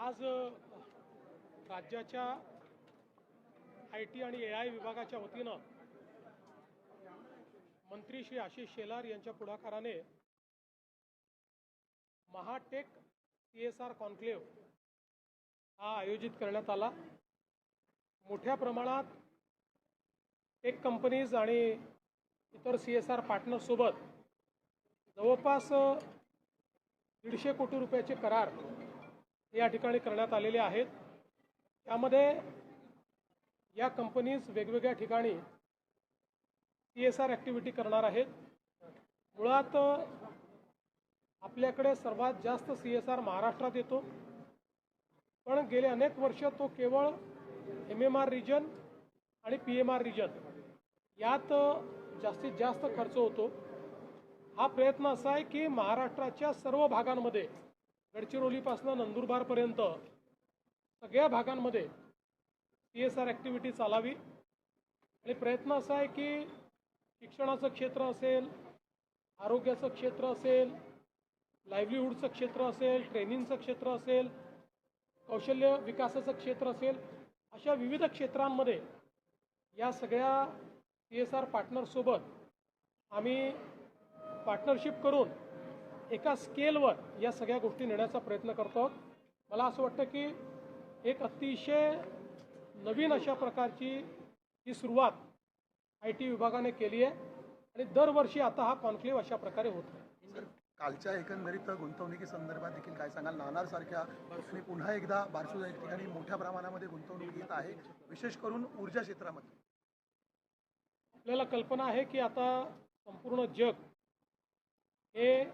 आज राज्याच्या IT आणि AI विभागाच्या वतीनं मंत्री श्री आशिष शेलार यांच्या पुढाकाराने महाटेक CSR कॉन्क्लेव्ह हा आयोजित करण्यात आला। मोठ्या प्रमाणात टेक कंपनीज आणि इतर CSR पार्टनर्स सोबत जवळपास 150 कोटी रुपयाचे करार या ठिकाणी करण्यात आलेले आहेत। त्यामध्ये या कंपनीज वेगवेगळ्या ठिकाणी CSR ॲक्टिव्हिटी करणार आहेत। मुळात आपल्याकडे सर्वात जास्त CSR महाराष्ट्रात येतो, पण गेले अनेक वर्ष तो केवळ MMR रिजन आणि PMR रिजन यात जास्तीत जास्त खर्च होतो। हा प्रयत्न असा आहे की महाराष्ट्राच्या सर्व भागांमध्ये गडचिरोलीपासून नंदुरबारपर्यंत सगळ्या भागांमध्ये CSR ॲक्टिव्हिटी चालावी आणि प्रयत्न असा आहे की शिक्षणाचं क्षेत्र असेल, आरोग्याचं क्षेत्र असेल, लाईव्हलीहूडचं क्षेत्र असेल, ट्रेनिंगचं क्षेत्र असेल, कौशल्य विकासाचं क्षेत्र असेल, अशा विविध क्षेत्रांमध्ये या सगळ्या CSR पार्टनरसोबत आम्ही पार्टनरशिप करून एका स्केलवर या सगळ्या गोष्टी नेण्याचा प्रयत्न करतो आहोत। मला असं वाटतं की एक अतिशय नवीन अशा प्रकारची ही सुरुवात IT विभागाने केली आहे आणि दरवर्षी आता हा कॉन्क्लेव्ह अशा प्रकारे होतो। कालच्या एकंदरीत गुंतवणुकी संदर्भात देखील काय सांगाल? नाणार सारख्या आणि पुन्हा एकदा बारसू या ठिकाणी मोठ्या प्रमाणामध्ये गुंतवणूक येत आहे, विशेष करून ऊर्जा क्षेत्रामध्ये। आपल्याला कल्पना आहे की आता संपूर्ण जग हे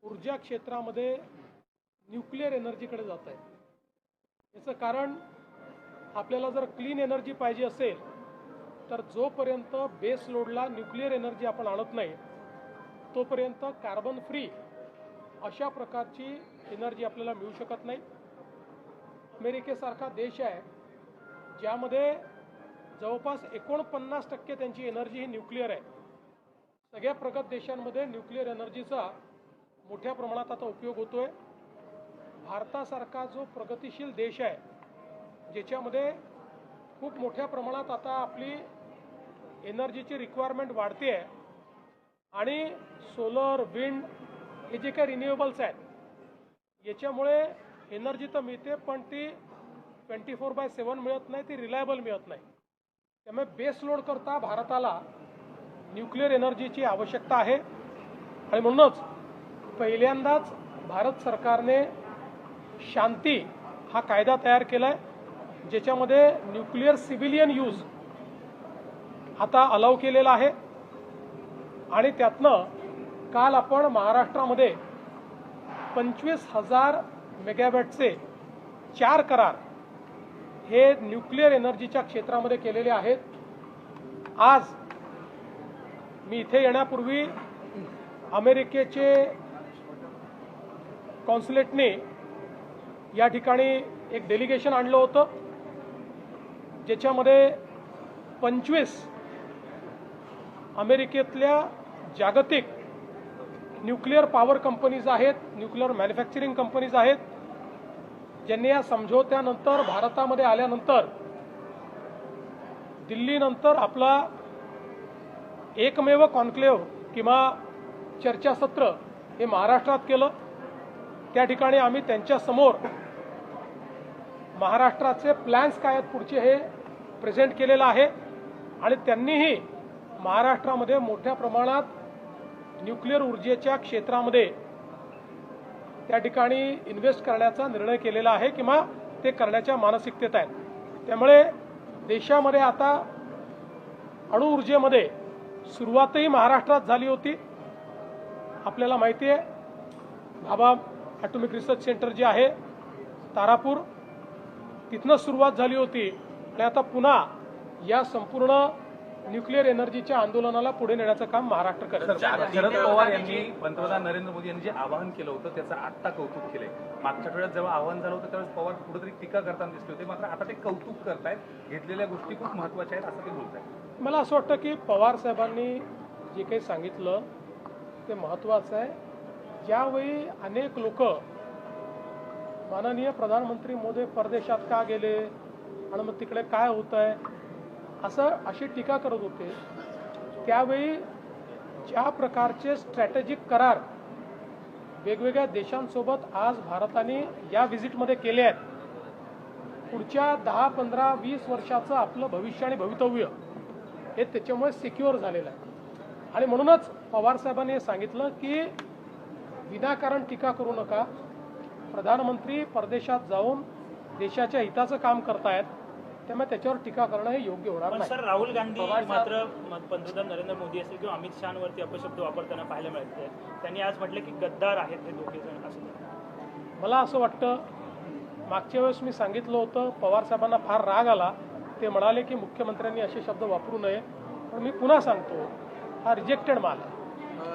ऊर्जा क्षेत्रामध्ये न्यूक्लिअर एनर्जीकडे जात आहे। याचं कारण आपल्याला जर क्लीन एनर्जी पाहिजे असेल तर जोपर्यंत बेस लोडला न्यूक्लिअर एनर्जी आपण आणत नाही तोपर्यंत कार्बन फ्री अशा प्रकारची एनर्जी आपल्याला मिळू शकत नाही। अमेरिकेसारखा देश आहे ज्यामध्ये जवळपास 49% त्यांची एनर्जी ही न्यूक्लिअर आहे। सगळ्या प्रगत देशांमध्ये न्यूक्लिअर एनर्जीचा मोठ्या प्रमाणात आता उपयोग होतोय। भारतासारखा जो प्रगतिशील देश आहे ज्याच्यामध्ये खूप मोठ्या प्रमाणात आता आपली एनर्जीची रिक्वायरमेंट वाढते आहे आणि सोलर, विंड हे जे काही रिन्युएबल्स आहेत याच्यामुळे एनर्जी तर मिळते पण ती 24/7 मिळत नाही, ती रिलायबल मिळत नाही। त्यामुळे बेस लोड करता भारताला न्यूक्लिअर एनर्जीची आवश्यकता आहे आणि म्हणूनच पहिल्यांदाच भारत सरकारने शांती हा कायदा तयार केला आहे ज्याच्यामध्ये न्यूक्लिअर सिव्हिलियन यूज आता अलाउ केलेला आहे आणि त्यातनं काल आपण महाराष्ट्रामध्ये 25,000 मेगावॅटचे 4 करार हे न्यूक्लिअर एनर्जीच्या क्षेत्रामध्ये केलेले आहेत। आज मी इथे येण्यापूर्वी अमेरिकेचे कॉन्सुलेटने या ठिकाणी एक डेलिगेशन आणलं होतं ज्याच्यामध्ये 25 अमेरिकेतल्या जागतिक न्यूक्लिअर पॉवर कंपनीज आहेत, न्यूक्लिअर मॅन्युफॅक्चरिंग कंपनीज आहेत, ज्यांनी या समझोत्यानंतर भारतामध्ये आल्यानंतर दिल्लीनंतर आपला एकमेव कॉन्क्लेव्ह किंवा चर्चासत्र हे महाराष्ट्रात केलं। त्या ठिकाणी आम्ही त्यांच्यासमोर महाराष्ट्राचे प्लॅन्स काय आहेत पुढचे हे प्रेझेंट केलेलं आहे आणि त्यांनीही महाराष्ट्रामध्ये मोठ्या प्रमाणात न्यूक्लिअर ऊर्जेच्या क्षेत्रामध्ये त्या ठिकाणी इन्व्हेस्ट करण्याचा निर्णय केलेला आहे किंवा ते करण्याच्या मानसिकतेत आहेत। त्यामुळे देशामध्ये आता अणुऊर्जेमध्ये सुरुवातही महाराष्ट्रात झाली होती। आपल्याला माहिती आहे भाभा ॲटॉमिक रिसर्च सेंटर जे आहे तारापूर तिथनं सुरुवात झाली होती आणि आता पुन्हा या संपूर्ण न्यूक्लिअर एनर्जीच्या आंदोलनाला पुढे नेण्याचं काम महाराष्ट्र करेल। शरद पवार यांनी पंतप्रधान नरेंद्र मोदी यांनी जे आवाहन केलं होतं त्याचं आत्ता कौतुक केलंय। मागच्या आठवड्यात जेव्हा आवाहन झालं होतं त्यावेळेस पवार कुठेतरी टीका करताना दिसले होते, मात्र आता ते कौतुक करतायत, घेतलेल्या गोष्टी खूप महत्त्वाच्या आहेत असं ते बोलतायत। मला असं वाटतं की पवार साहेबांनी जे काही सांगितलं ते महत्त्वाचं आहे। ज्यावेळी अनेक लोक माननीय प्रधानमंत्री मोदी परदेशात का गेले आणि मग तिकडे काय होत आहे अशी टीका करत होते. त्यावेळी ज्या प्रकारचे स्ट्रॅटेजिक करार वेगवेगळ्या देशांसोबत आज भारताने या व्हिजिटमध्ये केले आहेत, पुढच्या 10, 15, 20 वर्षाचं आपलं भविष्य आणि भवितव्य हे त्याच्यामुळे सिक्युअर झालेलं आहे. आणि म्हणूनच पवारसाहेबांनी हे सांगितलं की विनाकारण टीका करू नका. प्रधानमंत्री परदेशात जाऊन देशाच्या हिताचं काम करतायत, त्यामुळे त्याच्यावर टीका करणं हे योग्य होणार पण नाही. सर, राहुल गांधी मात्र पंतप्रधान नरेंद्र मोदी असतील किंवा अमित शहांवरती अपशब्द वापरताना पाहायला मिळते. त्यांनी आज म्हटलं की गद्दार आहेत हे दोघे जण असं. मला असं वाटतं, मागच्या वेळेस मी सांगितलं होतं, पवारसाहेबांना फार राग आला. ते म्हणाले की मुख्यमंत्र्यांनी असे शब्द वापरू नये. पण मी पुन्हा सांगतो, हा रिजेक्टेड माल आहे.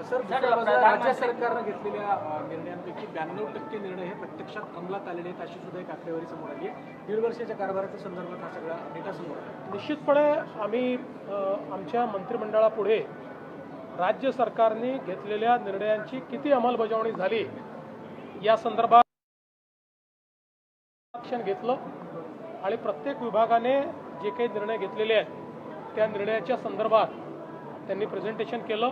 सर, राज्य सरकारनं घेतलेल्या निर्णयांपैकी 92% निर्णय हे प्रत्यक्षात अंमलात आलेले आहेत अशी सुद्धा एक आकडेवारी समोर आली आहे. 1.5 वर्षाच्या कारभाराच्या संदर्भात हा सगळा डेटा समोर आला. निश्चितपणे आम्ही आमच्या मंत्रिमंडळापुढे राज्य सरकारने घेतलेल्या निर्णयांची किती अंमलबजावणी झाली या संदर्भात ॲक्शन घेतलं आणि प्रत्येक विभागाने जे काही निर्णय घेतलेले आहेत त्या निर्णयाच्या संदर्भात त्यांनी प्रेझेंटेशन केलं.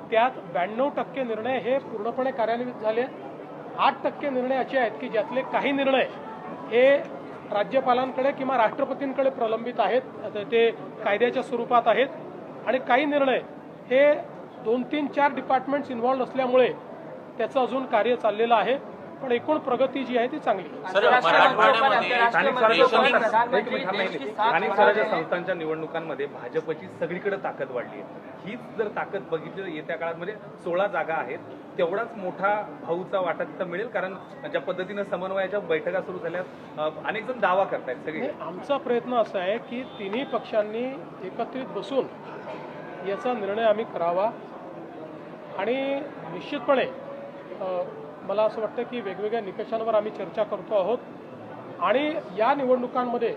त्यात 92% निर्णय हे पूर्णपणे कार्यान्वित झाले. 8% निर्णय असे आहेत की ज्यातले काही निर्णय हे राज्यपालांकडे किंवा राष्ट्रपतींकडे प्रलंबित आहेत, ते कायद्याच्या स्वरूपात आहेत. आणि काही निर्णय हे 2, 3, 4 डिपार्टमेंट्स इन्व्हॉल्ड असल्यामुळे त्याचं अजून कार्य चाललेलं आहे. पण एकूण प्रगती जी आहे ती चांगली आहे. स्थानिक स्वराज्य संस्थांच्या निवडणुकांमध्ये भाजपची सगळीकडे ताकद वाढली आहे. हीच जर ताकद बघितली तर येत्या काळात म्हणजे 16 जागा आहेत, तेवढाच मोठा भाऊचा वाटा तिथं मिळेल. कारण ज्या पद्धतीनं समन्वयाच्या बैठका सुरू झाल्या, अनेक जण दावा करतायत. सगळे आमचा प्रयत्न असा आहे की तिन्ही पक्षांनी एकत्रित बसून याचा निर्णय आम्ही करावा. आणि निश्चितपणे मला असं वाटतं की वेगवेगळ्या निकषांवर आम्ही चर्चा करतो आहोत आणि या निवडणुकांमध्ये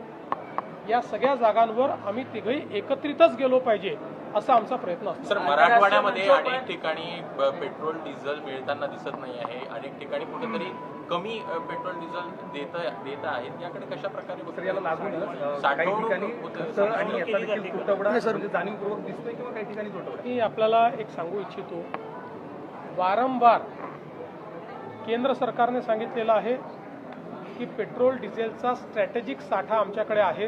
या सगळ्या जागांवर आम्ही तिघही एकत्रितच गेलो पाहिजे असा आमचा प्रयत्न असतो. सर, मराठवाड्यामध्ये अनेक ठिकाणी पेट्रोल डिझेल मिळताना दिसत नाही आहे. अनेक ठिकाणी कुठेतरी कमी पेट्रोल डिझेल देत आहेत. याकडे कशा प्रकारे याला लागून काही ठिकाणी खर्च आणि याचा देखील तुटवडा म्हणजे जाणीवपूर्वक दिसतोय किंवा काही ठिकाणी तुटवडा. मी आपल्याला एक सांगू इच्छितो, वारंवार केंद्र सरकारने सांगितलेलं आहे की पेट्रोल डिझेलचा स्ट्रॅटेजिक साठा आमच्याकडे आहे,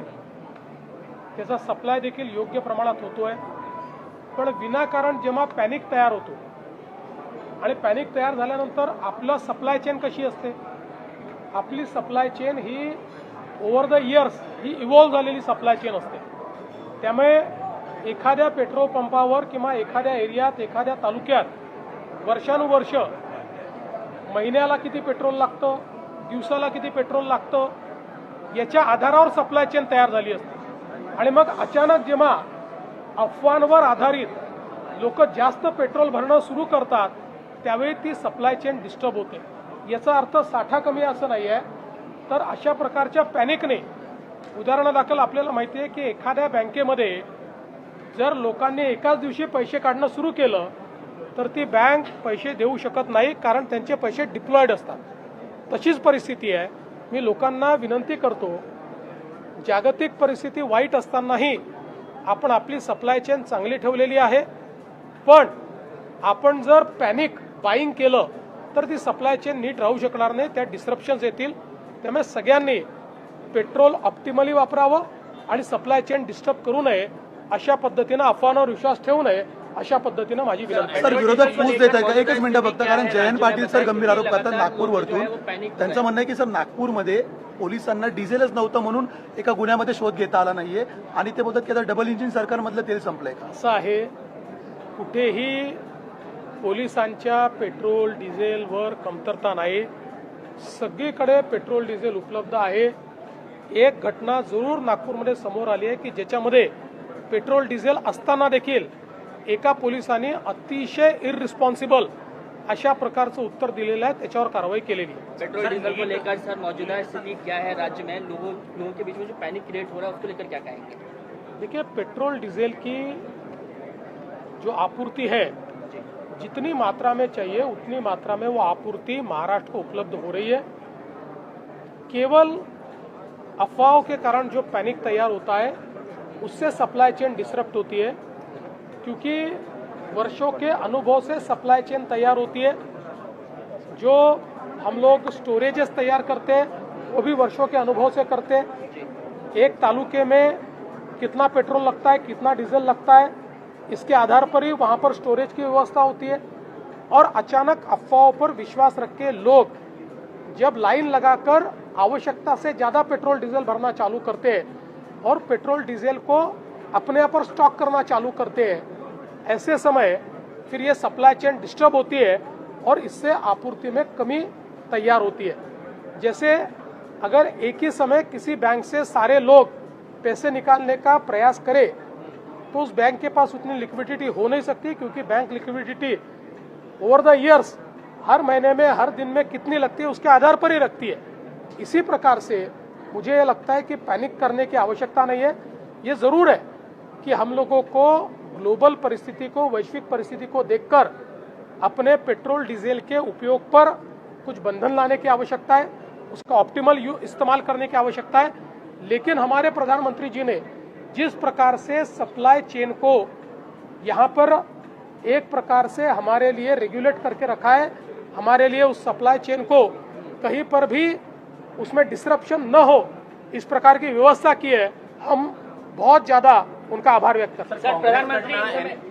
त्याचा सप्लाय देखील योग्य प्रमाणात होतोय. पण विनाकारण जेव्हा पॅनिक तयार होतो आणि पॅनिक तयार झाल्यानंतर आपलं सप्लाय चेन कशी असते, आपली supply chain he over the years he evolve झालेली सप्लाय चेन असते. त्यामुळे एखाद्या पेट्रोल पंपावर किंवा एखाद्या एरियात, एखाद्या तालुक्यात वर्षानुवर्ष महिन्याला किती पेट्रोल लागतं, दिवसाला किती पेट्रोल लागतं, याच्या आधारावर सप्लाय चेन तयार झाली असते. आणि मग अचानक जेव्हा अफवांवर आधारित लोक जास्त पेट्रोल भरणं सुरू करतात त्यावेळी ती सप्लाय चेन डिस्टर्ब होते. याचा अर्थ साठा कमी असं नाही आहे. तर अशा प्रकारच्या पॅनिकने, उदाहरणादाखल आपल्याला माहिती आहे की एखाद्या बँकेमध्ये जर लोकांनी एकाच दिवशी पैसे काढणं सुरू केलं तर ती बँक पैसे देऊ शकत नाही, कारण त्यांचे पैसे डिप्लॉयड असतात. तशीच परिस्थिती आहे. मी लोकांना विनंती करतो, जागतिक परिस्थिती वाईट असतानाही आपण आपली सप्लाय चेन चांगली ठेवलेली आहे. पण आपण जर पॅनिक बाईंग केलं तर ती सप्लाय चेन नीट राहू शकणार नाही, त्यात डिस्रप्शन्स येतील. त्यामुळे सगळ्यांनी पेट्रोल ऑप्टिमली वापरावं आणि सप्लाय चेन डिस्टर्ब करू नये, अशा पद्धतीनं अफवांवर विश्वास ठेवू नये, अशा पद्धतीनं माझी विनंती. सर, विरोधक फूस देत आहे का? एकच मिनिटं फक्त, कारण जयंत पाटील सर गंभीर आरोप करतात नागपूरवरतून. त्यांचं म्हणणं आहे की सर, नागपूरमध्ये पोलिसांना डिझेलच नव्हतं म्हणून एका गुन्ह्यामध्ये शोध घेता आला नाहीये आणि ते बोलतात की आता डबल इंजिन सरकारमधलं तेल संपलंय का? असं आहे, कुठेही पोलिसांच्या पेट्रोल डिझेलवर कमतरता नाही. सगळीकडे पेट्रोल डिझेल उपलब्ध आहे. एक घटना जरूर नागपूरमध्ये समोर आली आहे की ज्याच्यामध्ये पेट्रोल डिझेल असताना देखील एका पोलिसांनी अतिशय इररिस्पॉन्सिबल अशा प्रकारचं उत्तर दिलेलं आहे, त्याच्यावर कारवाई केलेली आहे. पेट्रोल डीजल को लेकर सर मौजूदा स्थिति क्या है राज्य में, लोगों के बीच में जो पैनिक क्रिएट हो रहा है उसको लेकर क्या कहेंगे? देखिए, पेट्रोल डीजल की जो आपूर्ति है, जितनी मात्रा में चाहिए उतनी मात्रा में वो आपूर्ति महाराष्ट्र को उपलब्ध हो रही है. केवल अफवाहों के कारण जो पैनिक तैयार होता है उससे सप्लाई चेन डिसरप्ट होती है, क्योंकि वर्षों के अनुभव से सप्लाई चेन तैयार होती है। जो हम लोग स्टोरेजेस तैयार करते हैं वो भी वर्षों के अनुभव से करते हैं। एक तालुके में कितना पेट्रोल लगता है, कितना डीजल लगता है, इसके आधार पर ही वहाँ पर स्टोरेज की व्यवस्था होती है। और अचानक अफवाहों पर विश्वास रख के लोग जब लाइन लगाकर आवश्यकता से ज़्यादा पेट्रोल डीजल भरना चालू करते हैं और पेट्रोल डीजल को अपने आप पर स्टॉक करना चालू करते हैं, ऐसे समय फिर ये सप्लाई चेन डिस्टर्ब होती है और इससे आपूर्ति में कमी तैयार होती है। जैसे अगर एक ही समय किसी बैंक से सारे लोग पैसे निकालने का प्रयास करें तो उस बैंक के पास उतनी लिक्विडिटी हो नहीं सकती, क्योंकि bank liquidity over the years हर महीने में हर दिन में कितनी लगती है उसके आधार पर ही रखती है। इसी प्रकार से मुझे ये लगता है कि पैनिक करने की आवश्यकता नहीं है। ये जरूर है कि हम लोगों को ग्लोबल परिस्थिति को, वैश्विक परिस्थिति को देखकर अपने पेट्रोल डीजल के उपयोग पर कुछ बंधन लाने की आवश्यकता है, उसका ऑप्टिमल इस्तेमाल करने की आवश्यकता है। लेकिन हमारे प्रधानमंत्री जी ने जिस प्रकार से सप्लाई चेन को यहाँ पर एक प्रकार से हमारे लिए रेगुलेट करके रखा है, हमारे लिए उस सप्लाई चेन को कहीं पर भी उसमें डिसरप्शन न हो इस प्रकार की व्यवस्था की है, हम बहुत ज्यादा उनका आभार व्यक्त करते हैं। प्रधानमंत्री